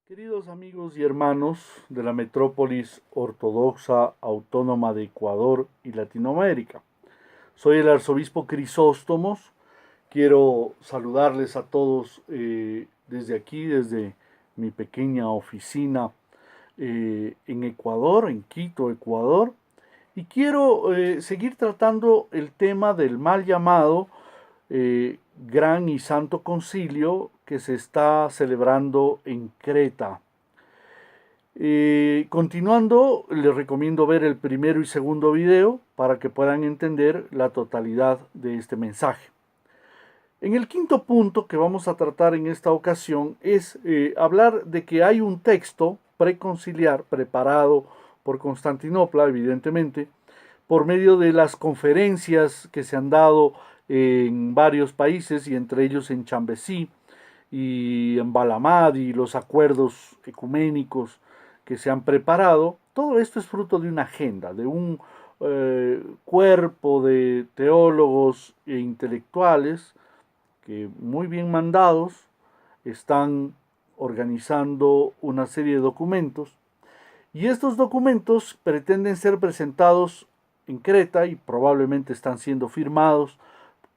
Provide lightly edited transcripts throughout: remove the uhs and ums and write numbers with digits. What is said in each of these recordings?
Queridos amigos y hermanos de la metrópolis ortodoxa autónoma de Ecuador y Latinoamérica, soy el arzobispo Crisóstomos. Quiero saludarles a todos desde aquí, desde mi pequeña oficina en Ecuador, en Quito, Ecuador, y quiero seguir tratando el tema del mal llamado Gran y Santo Concilio que se está celebrando en Creta. Continuando, les recomiendo ver el primero y segundo video para que puedan entender la totalidad de este mensaje. En el quinto punto que vamos a tratar en esta ocasión es hablar de que hay un texto preconciliar preparado por Constantinopla, evidentemente, por medio de las conferencias que se han dado en varios países y entre ellos en Chambesí y en Balamad y los acuerdos ecuménicos que se han preparado. Todo esto es fruto de una agenda, de un cuerpo de teólogos e intelectuales que, muy bien mandados, están organizando una serie de documentos, y estos documentos pretenden ser presentados en Creta y probablemente están siendo firmados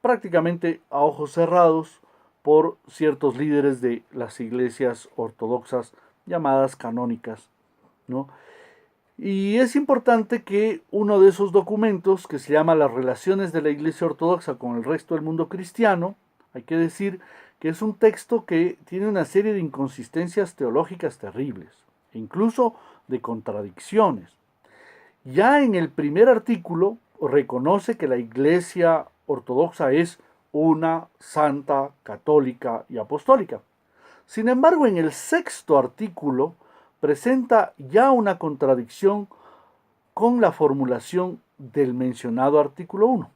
prácticamente a ojos cerrados por ciertos líderes de las iglesias ortodoxas llamadas canónicas, ¿no? Y es importante que uno de esos documentos, que se llama Las relaciones de la Iglesia Ortodoxa con el resto del mundo cristiano, hay que decir que es un texto que tiene una serie de inconsistencias teológicas terribles, e incluso de contradicciones. Ya en el primer artículo reconoce que la Iglesia Ortodoxa es una santa, católica y apostólica. Sin embargo, en el sexto artículo presenta ya una contradicción con la formulación del mencionado artículo 1.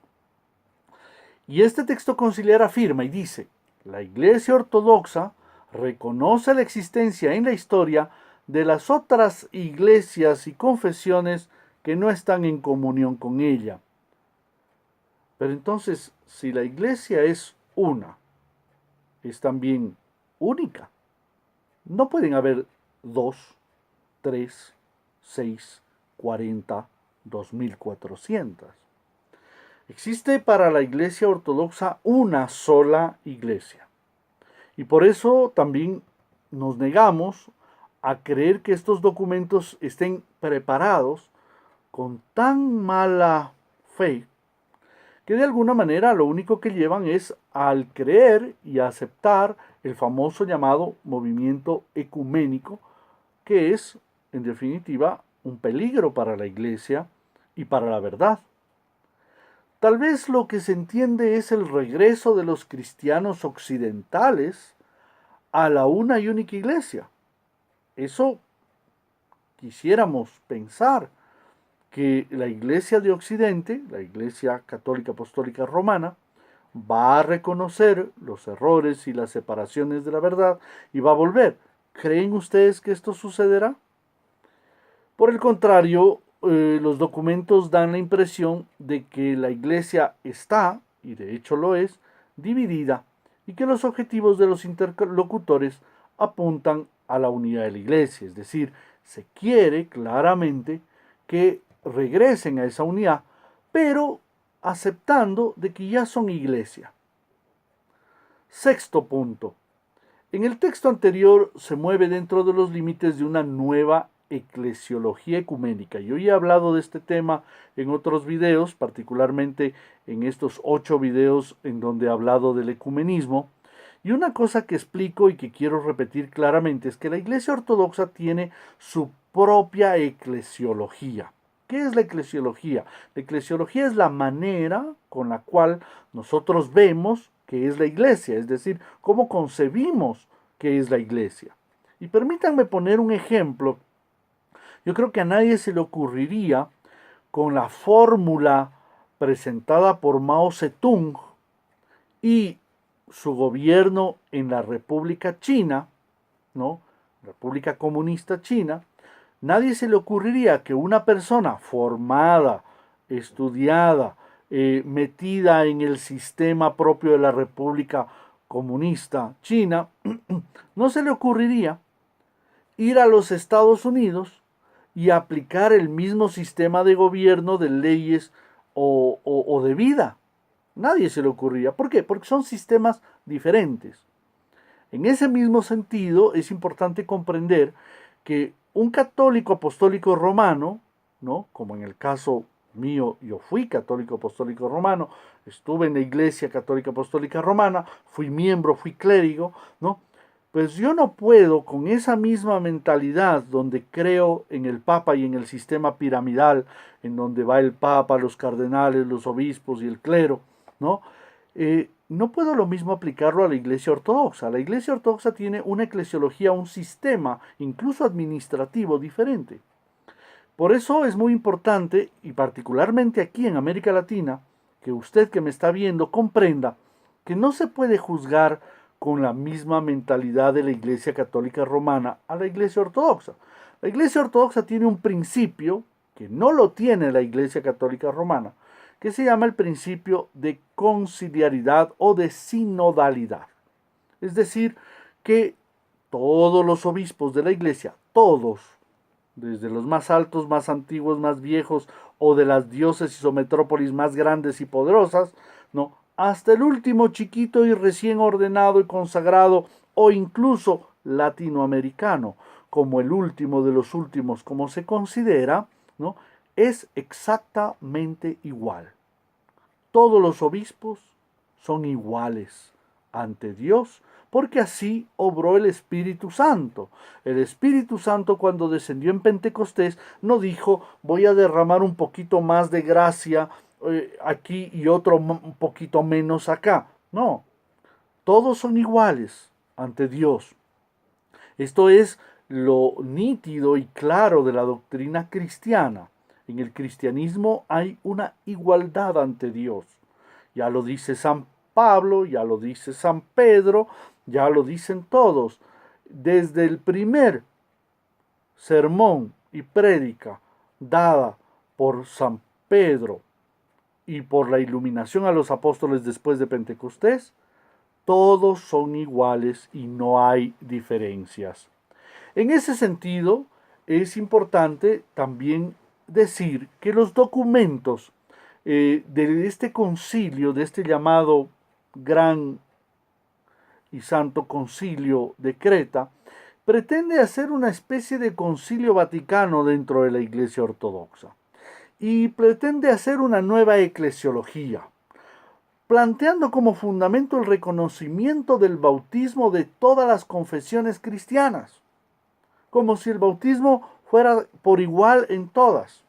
Y este texto conciliar afirma y dice: la Iglesia Ortodoxa reconoce la existencia en la historia de las otras iglesias y confesiones que no están en comunión con ella. Pero entonces, si la iglesia es una, es también única. No pueden haber 2, 3, 6, 40, 2400. Existe para la Iglesia Ortodoxa una sola iglesia. Y por eso también nos negamos a creer que estos documentos estén preparados con tan mala fe que de alguna manera lo único que llevan es al creer y a aceptar el famoso llamado movimiento ecuménico, que es, en definitiva, un peligro para la Iglesia y para la verdad. Tal vez lo que se entiende es el regreso de los cristianos occidentales a la una y única Iglesia. Eso quisiéramos pensar, que la Iglesia de Occidente, la Iglesia Católica Apostólica Romana, va a reconocer los errores y las separaciones de la verdad y va a volver. ¿Creen ustedes que esto sucederá? Por el contrario, los documentos dan la impresión de que la Iglesia está, y de hecho lo es, dividida, y que los objetivos de los interlocutores apuntan a la unidad de la Iglesia. Es decir, se quiere claramente que regresen a esa unidad, pero aceptando de que ya son iglesia. Sexto punto. En el texto anterior se mueve dentro de los límites de una nueva eclesiología ecuménica. Yo ya he hablado de este tema en otros videos, particularmente en estos 8 videos en donde he hablado del ecumenismo. Y una cosa que explico y que quiero repetir claramente es que la Iglesia Ortodoxa tiene su propia eclesiología. ¿Qué es la eclesiología? La eclesiología es la manera con la cual nosotros vemos que es la iglesia, es decir, cómo concebimos que es la iglesia. Y permítanme poner un ejemplo. Yo creo que a nadie se le ocurriría, con la fórmula presentada por Mao Zedong y su gobierno en la República China, ¿no? República Comunista China, nadie se le ocurriría que una persona formada, estudiada, metida en el sistema propio de la República Comunista China, no se le ocurriría ir a los Estados Unidos y aplicar el mismo sistema de gobierno, de leyes o de vida. Nadie se le ocurría. ¿Por qué? Porque son sistemas diferentes. En ese mismo sentido, es importante comprender que un católico apostólico romano, ¿no? Como en el caso mío, yo fui católico apostólico romano, estuve en la Iglesia Católica Apostólica Romana, fui miembro, fui clérigo, ¿no? Pues yo no puedo con esa misma mentalidad donde creo en el Papa y en el sistema piramidal, en donde va el Papa, los cardenales, los obispos y el clero, ¿no? No puedo lo mismo aplicarlo a la Iglesia Ortodoxa. La Iglesia Ortodoxa tiene una eclesiología, un sistema, incluso administrativo, diferente. Por eso es muy importante, y particularmente aquí en América Latina, que usted que me está viendo comprenda que no se puede juzgar con la misma mentalidad de la Iglesia Católica Romana a la Iglesia Ortodoxa. La Iglesia Ortodoxa tiene un principio que no lo tiene la Iglesia Católica Romana, que se llama el principio de conciliaridad o de sinodalidad. Es decir, que todos los obispos de la Iglesia, todos, desde los más altos, más antiguos, más viejos, o de las diócesis o metrópolis más grandes y poderosas, ¿no? Hasta el último chiquito y recién ordenado y consagrado, o incluso latinoamericano, como el último de los últimos, como se considera, ¿no? Es exactamente igual. Todos los obispos son iguales ante Dios, porque así obró el Espíritu Santo. El Espíritu Santo, cuando descendió en Pentecostés, no dijo: voy a derramar un poquito más de gracia aquí y otro un poquito menos acá. No, todos son iguales ante Dios. Esto es lo nítido y claro de la doctrina cristiana. En el cristianismo hay una igualdad ante Dios. Ya lo dice San Pablo, ya lo dice San Pedro, ya lo dicen todos. Desde el primer sermón y prédica dada por San Pedro y por la iluminación a los apóstoles después de Pentecostés, todos son iguales y no hay diferencias. En ese sentido, es importante también decir que los documentos de este concilio, de este llamado Gran y Santo Concilio de Creta, pretende hacer una especie de concilio vaticano dentro de la Iglesia Ortodoxa y pretende hacer una nueva eclesiología, planteando como fundamento el reconocimiento del bautismo de todas las confesiones cristianas, como si el bautismo fuera por igual en todas.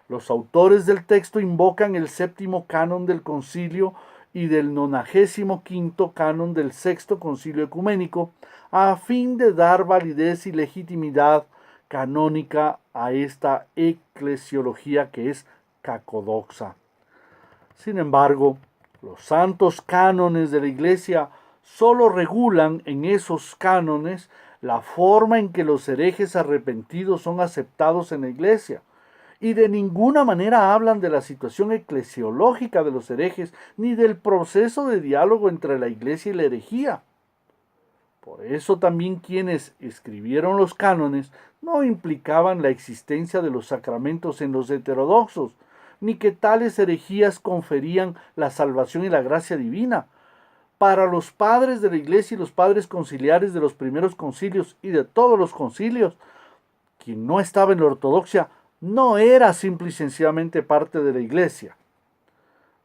Los autores del texto invocan el séptimo canon del concilio y del 95º canon del sexto concilio ecuménico, a fin de dar validez y legitimidad canónica a esta eclesiología que es cacodoxa. Sin embargo, los santos cánones de la Iglesia solo regulan en esos cánones la forma en que los herejes arrepentidos son aceptados en la Iglesia, y de ninguna manera hablan de la situación eclesiológica de los herejes, ni del proceso de diálogo entre la Iglesia y la herejía. Por eso también quienes escribieron los cánones no implicaban la existencia de los sacramentos en los heterodoxos, ni que tales herejías conferían la salvación y la gracia divina. Para los padres de la Iglesia y los padres conciliares de los primeros concilios y de todos los concilios, quien no estaba en la ortodoxia no era simple y sencillamente parte de la Iglesia.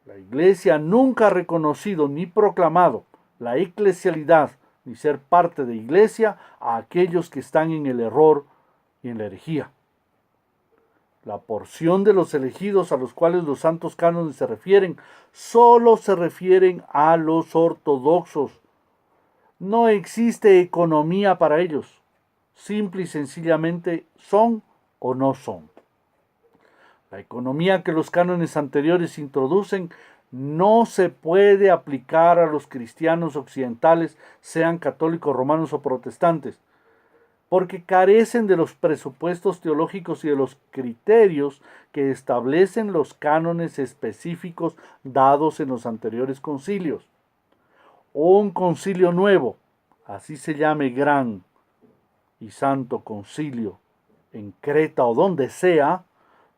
La Iglesia nunca ha reconocido ni proclamado la eclesialidad ni ser parte de Iglesia a aquellos que están en el error y en la herejía. La porción de los elegidos a los cuales los santos cánones se refieren, solo se refieren a los ortodoxos. No existe economía para ellos. Simple y sencillamente son o no son. La economía que los cánones anteriores introducen no se puede aplicar a los cristianos occidentales, sean católicos, romanos o protestantes, porque carecen de los presupuestos teológicos y de los criterios que establecen los cánones específicos dados en los anteriores concilios. Un concilio nuevo, así se llame gran y Santo Concilio en Creta o donde sea,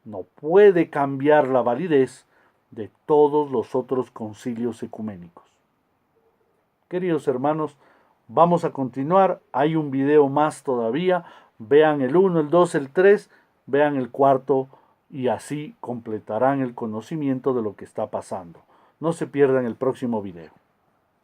no puede cambiar la validez de todos los otros concilios ecuménicos. Queridos hermanos, vamos a continuar. Hay un video más todavía. Vean el 1, el 2, el 3, vean el cuarto y así completarán el conocimiento de lo que está pasando. No se pierdan el próximo video.